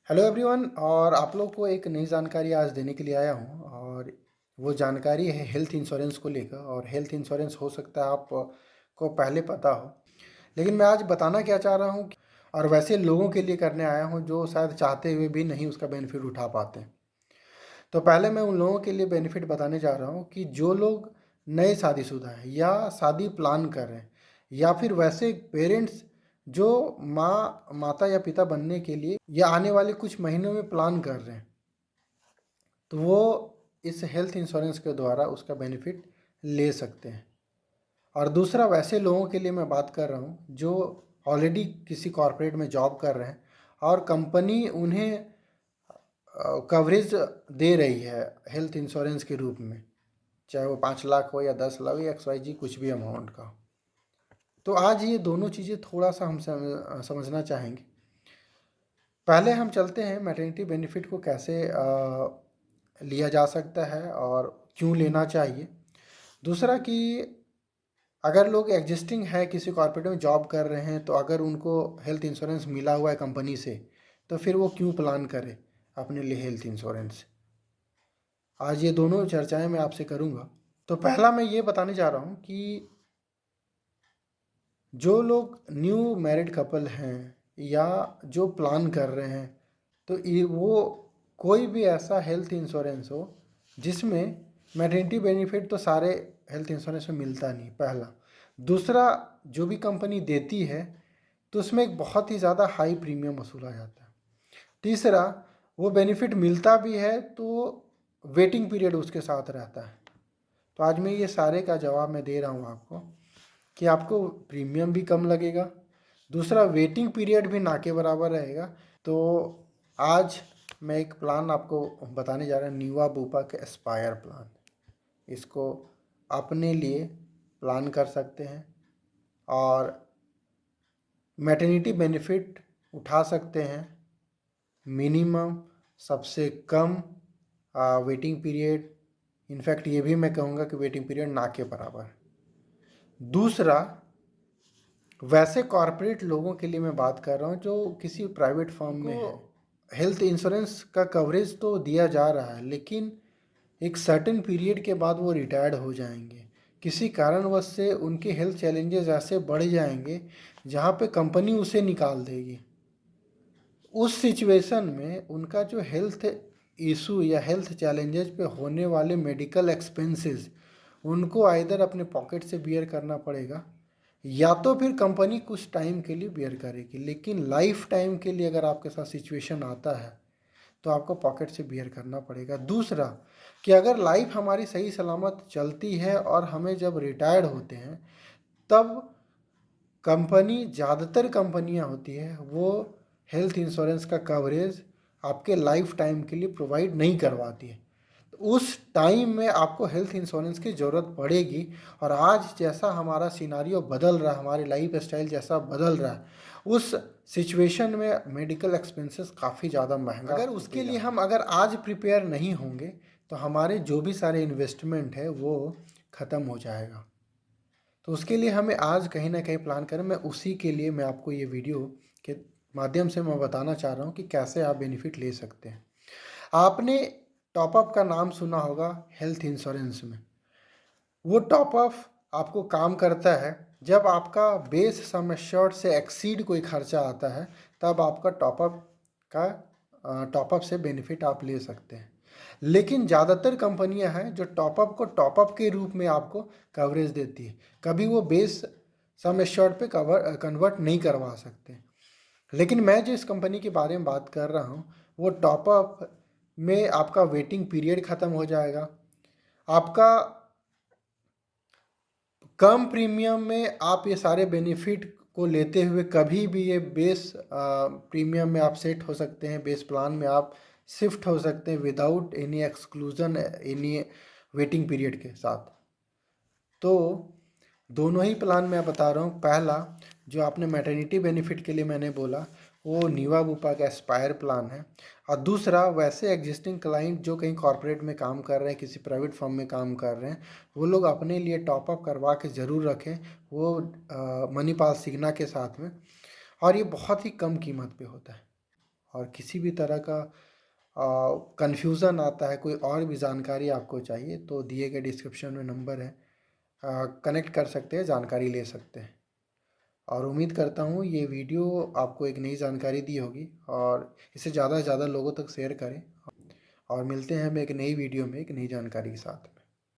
Hello everyone. और आप लोग को एक नई जानकारी आज देने के लिए आया हूँ और वो जानकारी है हेल्थ इंश्योरेंस को लेकर। और हेल्थ इंश्योरेंस हो सकता है आप को पहले पता हो, लेकिन मैं आज बताना क्या चाह रहा हूँ और वैसे लोगों के लिए करने आया हूँ जो शायद चाहते हुए भी नहीं उसका बेनिफिट उठा पाते हैं। तो पहले मैं उन लोगों के लिए बेनिफिट बताने जा रहा हूँ कि जो लोग नए शादीशुदा हैं या शादी प्लान कर रहे हैं या फिर वैसे पेरेंट्स जो माता या पिता बनने के लिए या आने वाले कुछ महीनों में प्लान कर रहे हैं, तो वो इस हेल्थ इंश्योरेंस के द्वारा उसका बेनिफिट ले सकते हैं। और दूसरा वैसे लोगों के लिए मैं बात कर रहा हूँ जो ऑलरेडी किसी कॉरपोरेट में जॉब कर रहे हैं और कंपनी उन्हें कवरेज दे रही है हेल्थ इंश्योरेंस के रूप में, चाहे वो 5 लाख हो या 10 लाख या XYZ कुछ भी अमाउंट का। तो आज ये दोनों चीज़ें थोड़ा सा हम समझना चाहेंगे। पहले हम चलते हैं मैटरनिटी बेनिफिट को कैसे लिया जा सकता है और क्यों लेना चाहिए। दूसरा कि अगर लोग एग्जिस्टिंग है किसी कॉर्पोरेट में जॉब कर रहे हैं तो अगर उनको हेल्थ इंश्योरेंस मिला हुआ है कंपनी से तो फिर वो क्यों प्लान करे अपने लिए हेल्थ इंश्योरेंस। आज ये दोनों चर्चाएं मैं आपसे करूंगा। तो पहला मैं ये बताने जा रहा हूँ कि जो लोग न्यू मैरिड कपल हैं या जो प्लान कर रहे हैं तो ये वो कोई भी ऐसा हेल्थ इंश्योरेंस हो जिसमें मैटरनिटी बेनिफिट तो सारे हेल्थ इंश्योरेंस में मिलता नहीं, पहला। दूसरा, जो भी कंपनी देती है तो उसमें एक बहुत ही ज़्यादा हाई प्रीमियम वसूला जाता है। तीसरा, वो बेनिफिट मिलता भी है तो वेटिंग पीरियड उसके साथ रहता है। तो आज मैं ये सारे का जवाब मैं दे रहा हूँ आपको कि आपको प्रीमियम भी कम लगेगा, दूसरा वेटिंग पीरियड भी ना के बराबर रहेगा। तो आज मैं एक प्लान आपको बताने जा रहा हूँ, नीवा बूपा के एस्पायर प्लान। इसको अपने लिए प्लान कर सकते हैं और मैटरनिटी बेनिफिट उठा सकते हैं। मिनिमम, सबसे कम वेटिंग पीरियड, इनफैक्ट ये भी मैं कहूँगा कि वेटिंग पीरियड ना के बराबर। दूसरा, वैसे कॉरपोरेट लोगों के लिए मैं बात कर रहा हूँ जो किसी प्राइवेट फर्म में है। हेल्थ इंश्योरेंस का कवरेज तो दिया जा रहा है लेकिन एक सर्टेन पीरियड के बाद वो रिटायर्ड हो जाएंगे। किसी कारणवश से उनके हेल्थ चैलेंजेस ऐसे बढ़ जाएंगे जहाँ पे कंपनी उसे निकाल देगी। उस सिचुएशन में उनका जो हेल्थ इशू या हेल्थ चैलेंजेस पे होने वाले मेडिकल एक्सपेंसेस उनको आइदर अपने पॉकेट से बियर करना पड़ेगा या तो फिर कंपनी कुछ टाइम के लिए बियर करेगी। लेकिन लाइफ टाइम के लिए अगर आपके साथ सिचुएशन आता है तो आपको पॉकेट से बियर करना पड़ेगा। दूसरा कि अगर लाइफ हमारी सही सलामत चलती है और हमें जब रिटायर्ड होते हैं तब कंपनी, ज़्यादातर कंपनियां होती है वो हेल्थ इंश्योरेंस का कवरेज आपके लाइफ टाइम के लिए प्रोवाइड नहीं करवाती है। तो उस टाइम में आपको हेल्थ इंश्योरेंस की ज़रूरत पड़ेगी। और आज जैसा हमारा सिनारियो बदल रहा है, हमारी लाइफ स्टाइल जैसा बदल रहा है, उस सिचुएशन में मेडिकल एक्सपेंसेस काफ़ी ज़्यादा महंगा। अगर उसके लिए हम अगर आज प्रिपेयर नहीं होंगे तो हमारे जो भी सारे इन्वेस्टमेंट है वो ख़त्म हो जाएगा। तो उसके लिए हमें आज कहीं ना कहीं प्लान करें। मैं उसी के लिए मैं आपको ये वीडियो के माध्यम से मैं बताना चाह रहा हूँ कि कैसे आप बेनिफिट ले सकते हैं। आपने टॉपअप का नाम सुना होगा हेल्थ इंश्योरेंस में। वो टॉपअप आपको काम करता है जब आपका बेस सम एश्योर्ड से एक्सीड कोई खर्चा आता है, तब आपका टॉपअप से बेनिफिट आप ले सकते हैं। लेकिन ज़्यादातर कंपनियां हैं जो टॉपअप को टॉपअप के रूप में आपको कवरेज देती है, कभी वो बेस सम एश्योर्ड पे कन्वर्ट नहीं करवा सकते। लेकिन मैं जिस कंपनी के बारे में बात कर रहा हूँ वो टॉपअप में आपका वेटिंग पीरियड ख़त्म हो जाएगा। आपका कम प्रीमियम में आप ये सारे बेनिफिट को लेते हुए कभी भी ये बेस प्रीमियम में आप सेट हो सकते हैं, बेस प्लान में आप शिफ्ट हो सकते हैं without any exclusion, any waiting period के साथ। तो दोनों ही प्लान मैं बता रहा हूँ। पहला जो आपने मैटरनिटी बेनिफिट के लिए मैंने बोला वो नीवा बूपा का एस्पायर प्लान है। और दूसरा वैसे एग्जिस्टिंग क्लाइंट जो कहीं कॉरपोरेट में काम कर रहे हैं, किसी प्राइवेट फर्म में काम कर रहे हैं, वो लोग अपने लिए टॉपअप करवा के ज़रूर रखें, वो मणिपाल सिग्ना के साथ में। और ये बहुत ही कम कीमत पे होता है और किसी भी तरह का कन्फ्यूज़न आता है, कोई और भी जानकारी आपको चाहिए तो दिए गए डिस्क्रिप्शन में नंबर है, कनेक्ट कर सकते हैं, जानकारी ले सकते हैं। और उम्मीद करता हूँ ये वीडियो आपको एक नई जानकारी दी होगी और इसे ज़्यादा से ज़्यादा लोगों तक शेयर करें। और मिलते हैं हम एक नई वीडियो में एक नई जानकारी के साथ।